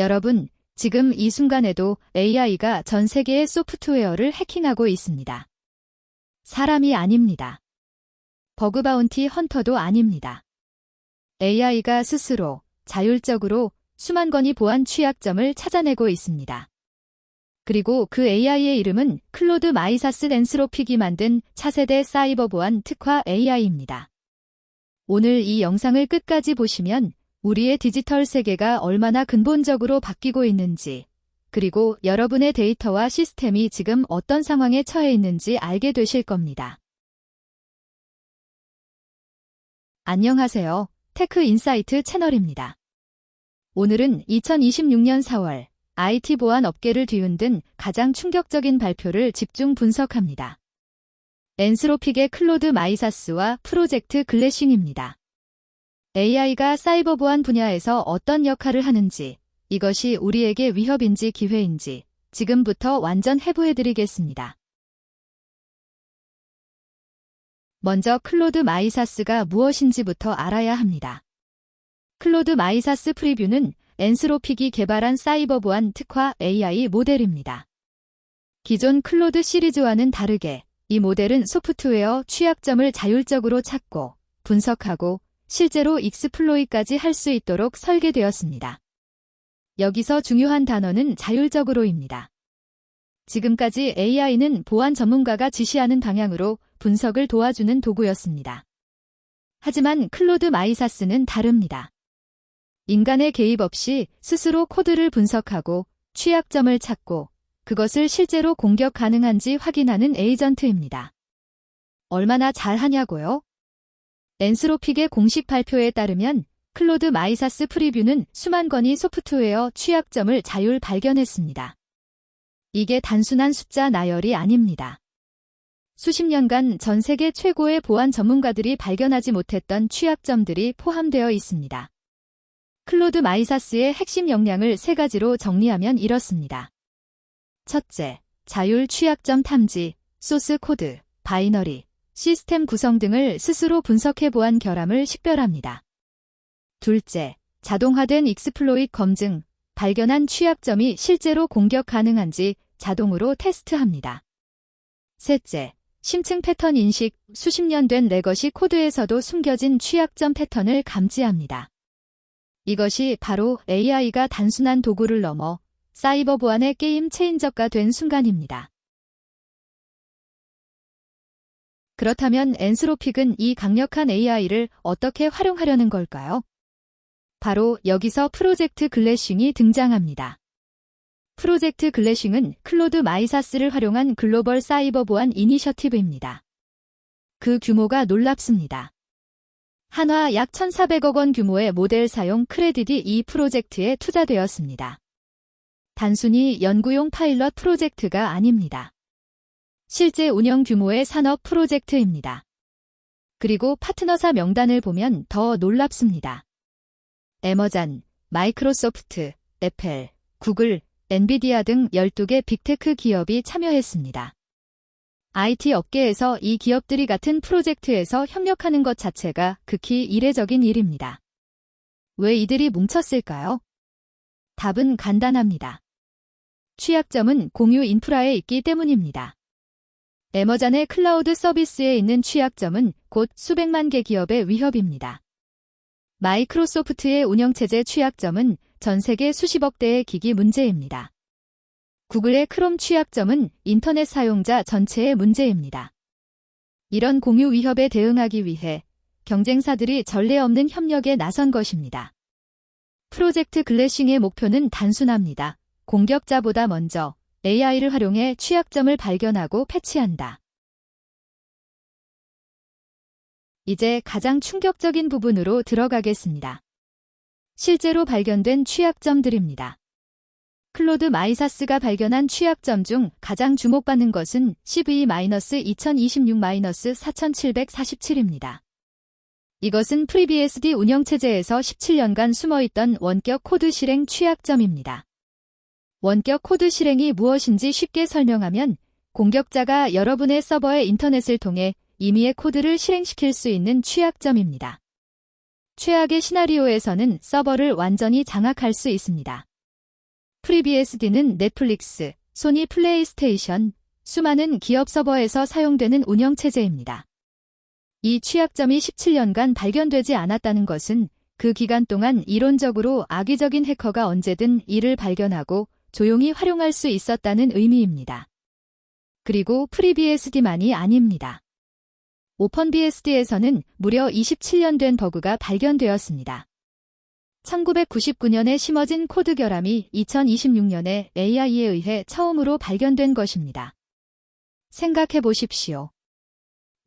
여러분, 지금 이 순간에도 AI가 전 세계의 소프트웨어를 해킹하고 있습니다. 사람이 아닙니다. 버그 바운티 헌터도 아닙니다. AI가 스스로 자율적으로 수만 건의 보안 취약점을 찾아내고 있습니다. 그리고 그 AI의 이름은 클로드 마이사스 엔스로픽이 만든 차세대 사이버 보안 특화 AI입니다. 오늘 이 영상을 끝까지 보시면 우리의 디지털 세계가 얼마나 근본적으로 바뀌고 있는지, 그리고 여러분의 데이터와 시스템이 지금 어떤 상황에 처해 있는지 알게 되실 겁니다. 안녕하세요. 테크 인사이트 채널입니다. 오늘은 2026년 4월 IT 보안 업계를 뒤흔든 가장 충격적인 발표를 집중 분석합니다. 엔스로픽의 클로드 마이사스와 프로젝트 글래싱입니다. AI가 사이버 보안 분야에서 어떤 역할을 하는지, 이것이 우리에게 위협인지 기회인지 지금부터 완전 해부해드리겠습니다. 먼저 클로드 마이사스가 무엇인지부터 알아야 합니다. 클로드 마이사스 프리뷰는 엔스로픽이 개발한 사이버 보안 특화 AI 모델입니다. 기존 클로드 시리즈와는 다르게 이 모델은 소프트웨어 취약점을 자율적으로 찾고 분석하고 실제로 익스플로이트까지 할 수 있도록 설계되었습니다. 여기서 중요한 단어는 자율적으로입니다. 지금까지 AI는 보안 전문가가 지시하는 방향으로 분석을 도와주는 도구였습니다. 하지만 클로드 마이사스는 다릅니다. 인간의 개입 없이 스스로 코드를 분석하고 취약점을 찾고 그것을 실제로 공격 가능한지 확인하는 에이전트입니다. 얼마나 잘하냐고요? 엔스로픽의 공식 발표에 따르면 클로드 마이사스 프리뷰는 수만 건의 소프트웨어 취약점을 자율 발견했습니다. 이게 단순한 숫자 나열이 아닙니다. 수십 년간 전 세계 최고의 보안 전문가들이 발견하지 못했던 취약점들이 포함되어 있습니다. 클로드 마이사스의 핵심 역량을 세 가지로 정리하면 이렇습니다. 첫째, 자율 취약점 탐지, 소스 코드, 바이너리, 시스템 구성 등을 스스로 분석해 보안 결함을 식별합니다. 둘째, 자동화된 익스플로이트 검증, 발견한 취약점이 실제로 공격 가능한지 자동으로 테스트합니다. 셋째, 심층 패턴 인식, 수십 년 된 레거시 코드에서도 숨겨진 취약점 패턴을 감지합니다. 이것이 바로 AI가 단순한 도구를 넘어 사이버 보안의 게임 체인저가 된 순간입니다. 그렇다면 엔스로픽은 이 강력한 AI를 어떻게 활용하려는 걸까요? 바로 여기서 프로젝트 글래싱이 등장합니다. 프로젝트 글래싱은 클로드 마이사스를 활용한 글로벌 사이버 보안 이니셔티브입니다. 그 규모가 놀랍습니다. 한화 약 1,400억 원 규모의 모델 사용 크레딧이 이 프로젝트에 투자되었습니다. 단순히 연구용 파일럿 프로젝트가 아닙니다. 실제 운영 규모의 산업 프로젝트입니다. 그리고 파트너사 명단을 보면 더 놀랍습니다. 애머잔, 마이크로소프트, 애플, 구글, 엔비디아 등 12개 빅테크 기업이 참여했습니다. IT 업계에서 이 기업들이 같은 프로젝트에서 협력하는 것 자체가 극히 이례적인 일입니다. 왜 이들이 뭉쳤을까요? 답은 간단합니다. 취약점은 공유 인프라에 있기 때문입니다. 애머잔의 클라우드 서비스에 있는 취약점은 곧 수백만 개 기업의 위협입니다. 마이크로소프트의 운영체제 취약점은 전 세계 수십억 대의 기기 문제입니다. 구글의 크롬 취약점은 인터넷 사용자 전체의 문제입니다. 이런 공유 위협에 대응하기 위해 경쟁사들이 전례 없는 협력에 나선 것입니다. 프로젝트 글래싱의 목표는 단순합니다. 공격자보다 먼저 AI를 활용해 취약점을 발견하고 패치한다. 이제 가장 충격적인 부분으로 들어가겠습니다. 실제로 발견된 취약점들입니다. 클로드 마이사스가 발견한 취약점 중 가장 주목받는 것은 CV-2026-4747입니다. 이것은 FreeBSD 운영체제에서 17년간 숨어있던 원격 코드 실행 취약점입니다. 원격 코드 실행이 무엇인지 쉽게 설명하면 공격자가 여러분의 서버의 인터넷을 통해 임의의 코드를 실행시킬 수 있는 취약점입니다. 최악의 시나리오에서는 서버를 완전히 장악할 수 있습니다. FreeBSD는 넷플릭스, 소니 플레이스테이션, 수많은 기업 서버에서 사용되는 운영체제입니다. 이 취약점이 17년간 발견되지 않았다는 것은 그 기간 동안 이론적으로 악의적인 해커가 언제든 이를 발견하고 조용히 활용할 수 있었다는 의미입니다. 그리고 FreeBSD만이 아닙니다. 오펀BSD에서는 무려 27년 된 버그가 발견되었습니다. 1999년에 심어진 코드 결함이 2026년에 AI에 의해 처음으로 발견된 것입니다. 생각해 보십시오.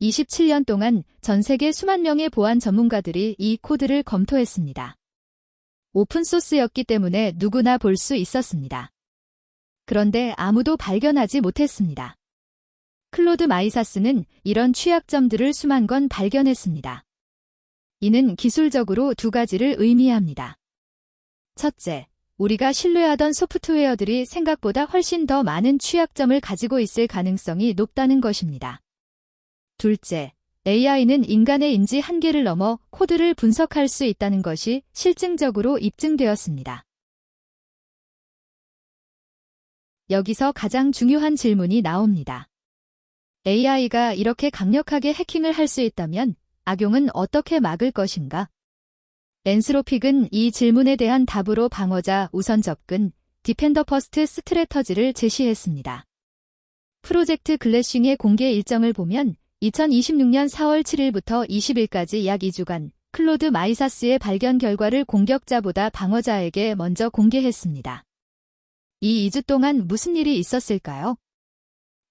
27년 동안 전 세계 수만 명의 보안 전문가들이 이 코드를 검토했습니다. 오픈소스였기 때문에 누구나 볼 수 있었습니다. 그런데 아무도 발견하지 못했습니다. 클로드 마이사스는 이런 취약점들을 수만 건 발견했습니다. 이는 기술적으로 두 가지를 의미합니다. 첫째, 우리가 신뢰하던 소프트웨어들이 생각보다 훨씬 더 많은 취약점을 가지고 있을 가능성이 높다는 것입니다. 둘째, AI는 인간의 인지 한계를 넘어 코드를 분석할 수 있다는 것이 실증적으로 입증되었습니다. 여기서 가장 중요한 질문이 나옵니다. AI가 이렇게 강력하게 해킹을 할 수 있다면 악용은 어떻게 막을 것인가? 엔스로픽은 이 질문에 대한 답으로 방어자 우선 접근, 디펜더 퍼스트 스트래터지를 제시했습니다. 프로젝트 글래싱의 공개 일정을 보면 2026년 4월 7일부터 20일까지 약 2주간 클로드 마이사스의 발견 결과를 공격자보다 방어자에게 먼저 공개했습니다. 이 2주 동안 무슨 일이 있었을까요?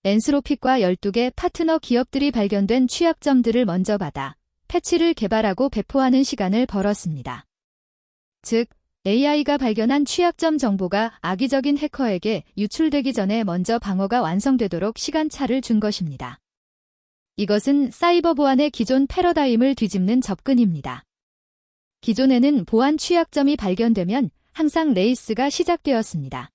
엔스로픽과 12개 파트너 기업들이 발견된 취약점들을 먼저 받아 패치를 개발하고 배포하는 시간을 벌었습니다. 즉, AI가 발견한 취약점 정보가 악의적인 해커에게 유출되기 전에 먼저 방어가 완성되도록 시간차를 준 것입니다. 이것은 사이버 보안의 기존 패러다임을 뒤집는 접근입니다. 기존에는 보안 취약점이 발견되면 항상 레이스가 시작되었습니다.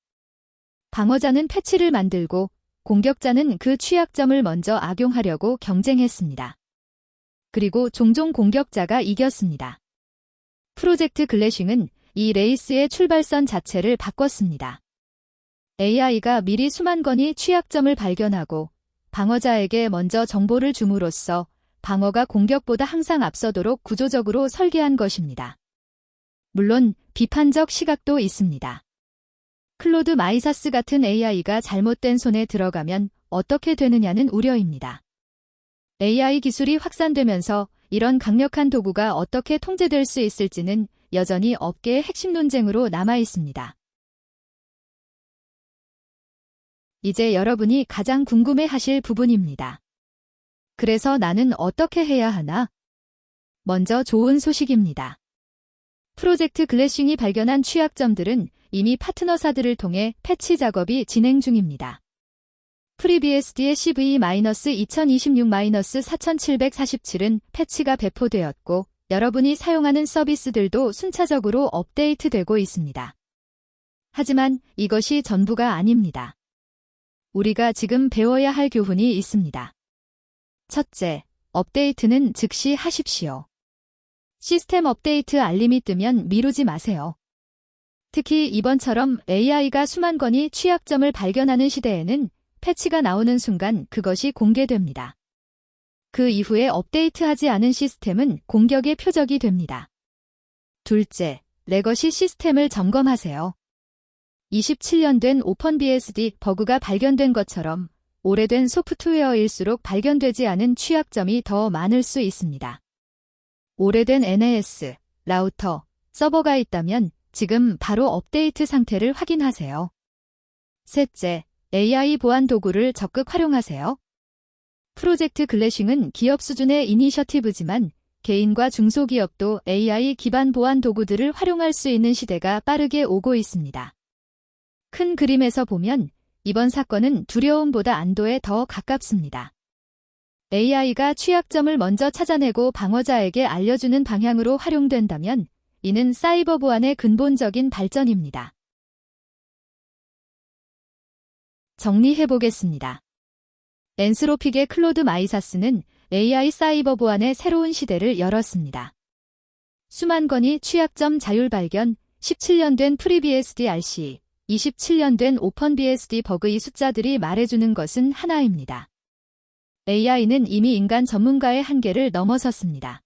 방어자는 패치를 만들고 공격자는 그 취약점을 먼저 악용하려고 경쟁했습니다. 그리고 종종 공격자가 이겼습니다. 프로젝트 글래싱은 이 레이스의 출발선 자체를 바꿨습니다. AI가 미리 수만 건의 취약점을 발견하고 방어자에게 먼저 정보를 줌으로써 방어가 공격보다 항상 앞서도록 구조적으로 설계한 것입니다. 물론 비판적 시각도 있습니다. 클로드 마이사스 같은 AI가 잘못된 손에 들어가면 어떻게 되느냐는 우려입니다. AI 기술이 확산되면서 이런 강력한 도구가 어떻게 통제될 수 있을지는 여전히 업계의 핵심 논쟁으로 남아 있습니다. 이제 여러분이 가장 궁금해하실 부분입니다. 그래서 나는 어떻게 해야 하나? 먼저 좋은 소식입니다. 프로젝트 글래싱이 발견한 취약점들은 이미 파트너사들을 통해 패치 작업이 진행 중입니다. FreeBSD의 CV-2026-4747은 패치가 배포되었고 여러분이 사용하는 서비스들도 순차적으로 업데이트되고 있습니다. 하지만 이것이 전부가 아닙니다. 우리가 지금 배워야 할 교훈이 있습니다. 첫째, 업데이트는 즉시 하십시오. 시스템 업데이트 알림이 뜨면 미루지 마세요. 특히 이번처럼 AI가 수만 건의 취약점을 발견하는 시대에는 패치가 나오는 순간 그것이 공개됩니다. 그 이후에 업데이트하지 않은 시스템은 공격의 표적이 됩니다. 둘째, 레거시 시스템을 점검하세요. 27년 된 오펀BSD 버그가 발견된 것처럼 오래된 소프트웨어일수록 발견되지 않은 취약점이 더 많을 수 있습니다. 오래된 NAS, 라우터, 서버가 있다면 지금 바로 업데이트 상태를 확인하세요. 셋째, AI 보안 도구를 적극 활용하세요. 프로젝트 글래싱은 기업 수준의 이니셔티브지만 개인과 중소기업도 AI 기반 보안 도구들을 활용할 수 있는 시대가 빠르게 오고 있습니다. 큰 그림에서 보면 이번 사건은 두려움보다 안도에 더 가깝습니다. AI가 취약점을 먼저 찾아내고 방어자에게 알려주는 방향으로 활용된다면 이는 사이버 보안의 근본적인 발전입니다. 정리해보겠습니다. 엔스로픽의 클로드 마이사스는 AI 사이버 보안의 새로운 시대를 열었습니다. 수만 건의 취약점 자율 발견, 17년 된 FreeBSD RC, 27년 된 오펀BSD 버그의 숫자들이 말해주는 것은 하나입니다. AI는 이미 인간 전문가의 한계를 넘어섰습니다.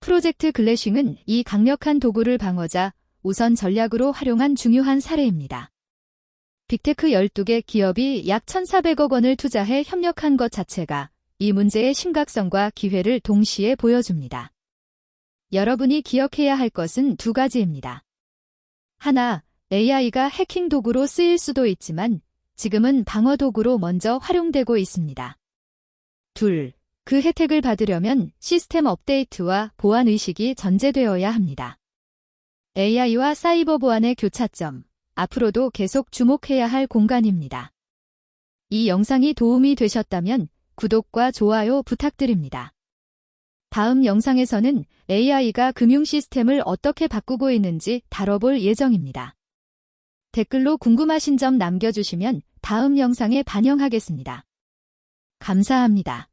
프로젝트 글래싱은 이 강력한 도구를 방어자 우선 전략으로 활용한 중요한 사례입니다. 빅테크 12개 기업이 약 1,400억 원을 투자해 협력한 것 자체가 이 문제의 심각성과 기회를 동시에 보여줍니다. 여러분이 기억해야 할 것은 두 가지입니다. 하나, AI가 해킹 도구로 쓰일 수도 있지만 지금은 방어 도구로 먼저 활용되고 있습니다. 둘, 그 혜택을 받으려면 시스템 업데이트와 보안 의식이 전제되어야 합니다. AI와 사이버 보안의 교차점, 앞으로도 계속 주목해야 할 공간입니다. 이 영상이 도움이 되셨다면 구독과 좋아요 부탁드립니다. 다음 영상에서는 AI가 금융 시스템을 어떻게 바꾸고 있는지 다뤄볼 예정입니다. 댓글로 궁금하신 점 남겨주시면 다음 영상에 반영하겠습니다. 감사합니다.